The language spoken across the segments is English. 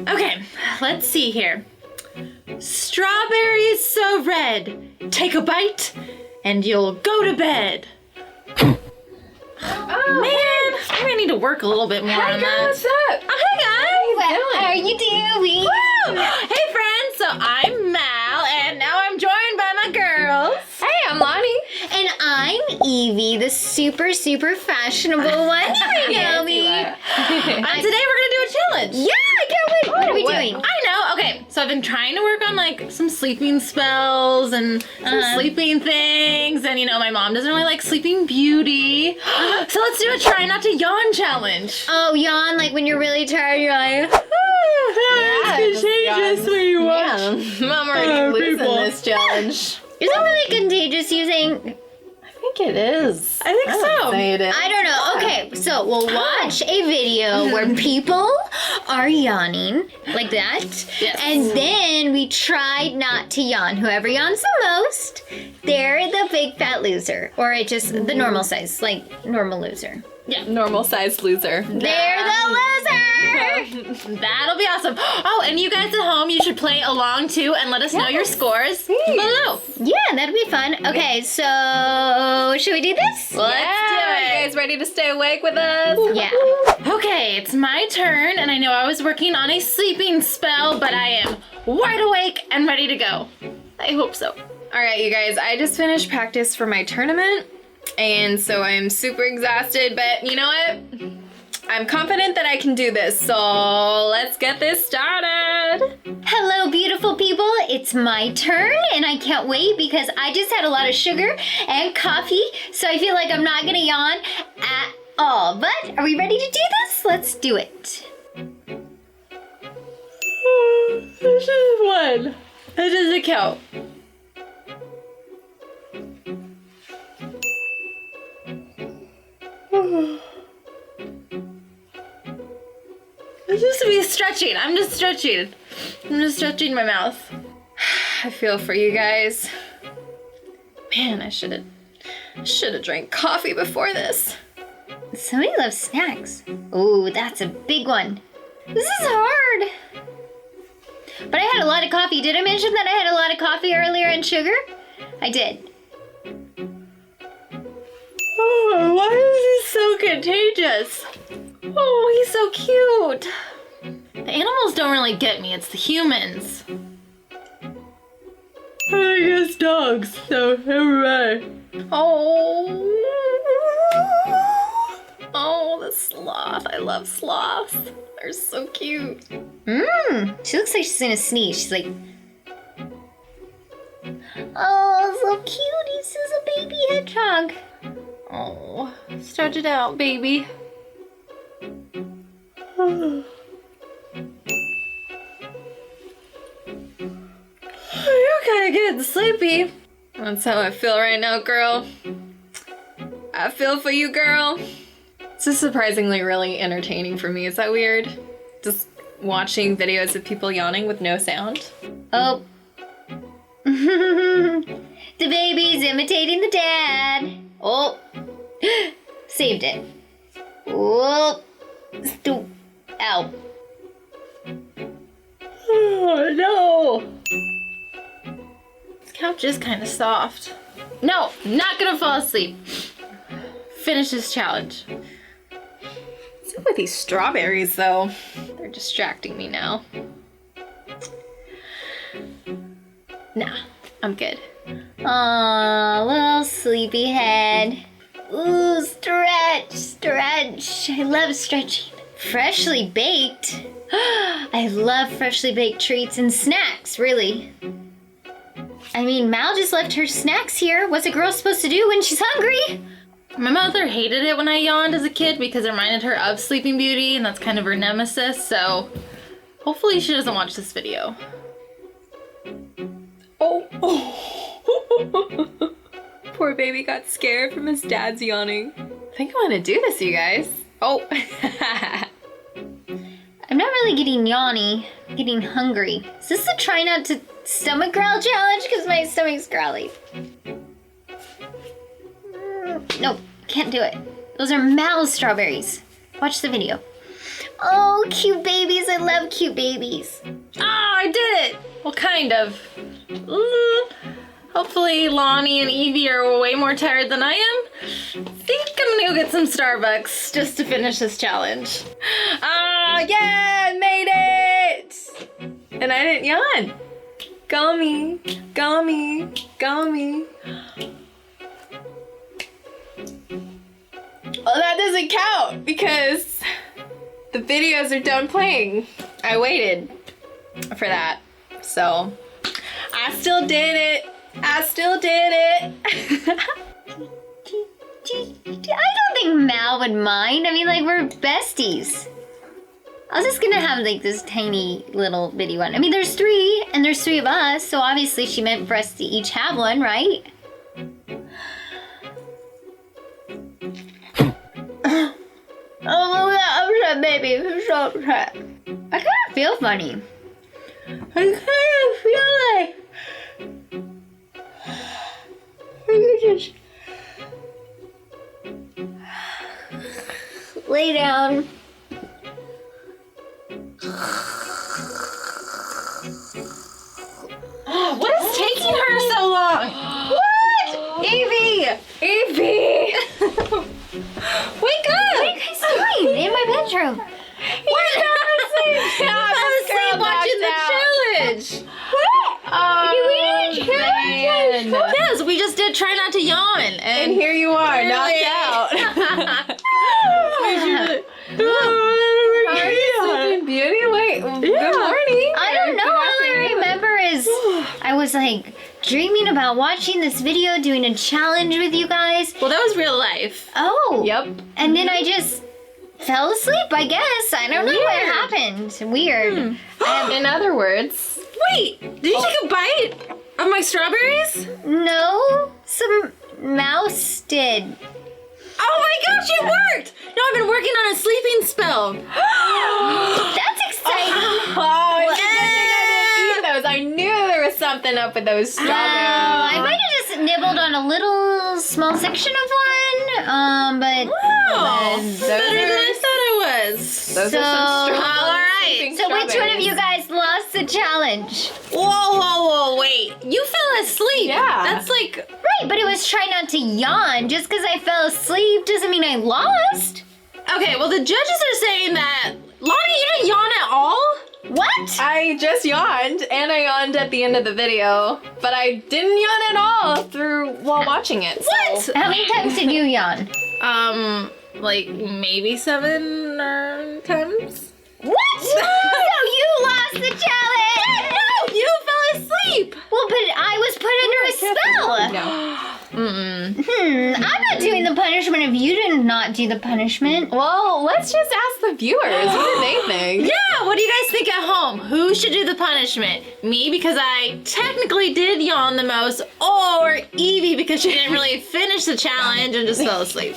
Okay, let's see here. Strawberries so red. Take a bite and you'll go to bed. Oh, man, I need to work a little bit more on that. What's up? Hi, guys. What are you doing? Woo! Hey, friends. So I'm Mal, and now I'm joined by my girls. Hey, I'm Lonnie. And I'm Evie, the super fashionable one. I know me. And today we're gonna do a challenge. Yeah, I can't wait. What are we doing? I know. Okay, so I've been trying to work on like some sleeping spells and some sleeping things, and you know my mom doesn't really like Sleeping Beauty. So let's do a try not to yawn challenge. Oh, yawn, like when you're really tired, you're like, It's contagious when you watch. Yeah, I'm already losing people. this challenge. is it really contagious, you think? I think it is. I think so. Say it is. I don't know. Okay, so we'll watch a video where people are yawning like that. Yes. And then we try not to yawn. Whoever yawns the most, they're the big fat loser. Or it just the normal size, like normal loser. Yeah. Normal sized loser. They're the loser! That'll be awesome. Oh, and you guys at home, you should play along too and let us know your scores below. Yeah, that'd be fun. Okay, so should we do this? Let's do You it. guys ready to stay awake with us? Yeah. Okay, it's my turn, and I know I was working on a sleeping spell, but I am wide awake and ready to go. I hope so. All right, you guys, I just finished practice for my tournament, and so I'm super exhausted, but you know what? I'm confident that I can do this, so let's get this started. Hello, beautiful people. It's my turn, and I can't wait because I just had a lot of sugar and coffee, so I feel like I'm not gonna yawn at all. But are we ready to do this? Let's do it. This is one. That doesn't count. I'm just be stretching. I'm just stretching. I'm just stretching my mouth. I feel for you guys. Man, I should have drank coffee before this. Somebody loves snacks. Ooh, that's a big one. This is hard. But I had a lot of coffee. Did I mention that I had a lot of coffee earlier and sugar? I did. Oh, why is he so contagious? Oh, he's so cute. The animals don't really get me. It's the humans. I guess dogs. So everybody. Oh, the sloth. I love sloths. They're so cute. She looks like she's gonna sneeze. She's like, oh, so cute. He's just a baby hedgehog. Oh, stretch it out, baby. You're kind of getting sleepy. That's how I feel right now, girl. I feel for you, girl. This is surprisingly really entertaining for me. Is that weird? Just watching videos of people yawning with no sound. Oh. The baby's imitating the dad. Oh. Saved it. Oh. Ow. Oh, no. This couch is kind of soft. No, not gonna fall asleep. Finish this challenge. What's up with these strawberries, though? They're distracting me now. Nah, I'm good. Aw, little sleepyhead. Ooh, stretch. I love stretching. Freshly baked. I love freshly baked treats and snacks, really. I mean, Mal just left her snacks here. What's a girl supposed to do when she's hungry? My mother hated it when I yawned as a kid because it reminded her of Sleeping Beauty, and that's kind of her nemesis, so hopefully she doesn't watch this video. Oh. Poor baby got scared from his dad's yawning. I think I want to do this, you guys. Oh. I'm not really getting yawny, getting hungry. Is this a try not to stomach growl challenge? Because my stomach's growly. Nope, can't do it. Those are Mal's strawberries. Watch the video. Oh, cute babies. I love cute babies. Oh, I did it! Well, kind of. Hopefully Lonnie and Evie are way more tired than I am. I think I'm gonna go get some Starbucks just to finish this challenge. Oh, yeah, made it! And I didn't yawn. Go me, go me, go me. Well, that doesn't count because the videos are done playing. I waited for that. So, I still did it. I still did it. I don't think Mal would mind. I mean, like, we're besties. I was just gonna have, like, this tiny little bitty one. I mean, there's 3, and there's 3 of us, so obviously she meant for us to each have one, right? Oh, I'm upset, baby. I'm so upset. I kind of feel funny. I kind of feel like I could just lay down. What is taking her so long? What? Evie! Evie! Wake up! What are you guys doing in my bedroom? Wake up! Watching the challenge. Oh, You ate a challenge? man. Yes, we just did try not to yawn, And and here you are, knocked Really? out. Sleeping Beauty? Wait, good morning. I don't know. Good All I afternoon. remember is I was like dreaming about watching this video, doing a challenge with you guys. well, that was real life. Oh. Yep. And then I just fell asleep, I guess. I don't know what Weird. happened. Weird. In other words, Wait, did you take a bite of my strawberries? No, some mouse did. Oh my gosh, it worked! No, I've been working on a sleeping spell. That's exciting. oh, it's a good thing I didn't eat those. I knew there was something up with those strawberries. I might have just nibbled on a little small section of one, but Oh, those better than are- I thought it was. Those So- are some All right. sleeping so which one of strawberries. you guys lost the challenge? Whoa, wait. You fell asleep. Yeah. That's like, Right, but it was try not to yawn. Just because I fell asleep doesn't mean I lost. okay, well, the judges are saying that, Lonnie, you didn't yawn at all? What? I just yawned, and I yawned at the end of the video, but I didn't yawn at all while watching it. so- What? How many times did you yawn? Like maybe 7 or times? What? So you lost the challenge. No, you fell asleep. Well, but I was put under a spell. No. I'm not doing the punishment if you did not do the punishment. Well, let's just ask the viewers. What do they think? Yeah, what do you guys think at home? Who should do the punishment? Me, because I technically did yawn the most, or Evie, because she didn't really finish the challenge and just fell asleep?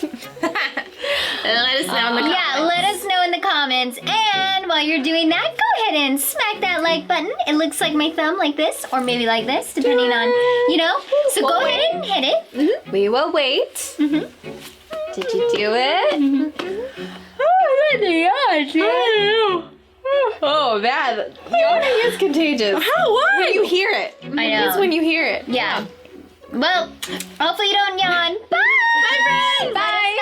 And let us know in the comments. Yeah, let us know in the comments. And while you're doing that, go ahead and smack that like button. It looks like my thumb like this, or maybe like this, depending on, you know. So go ahead and hit it. We will wait. Did you do it? Oh, that yawning is contagious. How? Why? When you hear it. I know. It's when you hear it. Yeah. Well, hopefully you don't yawn. Bye! Bye, friends. Bye!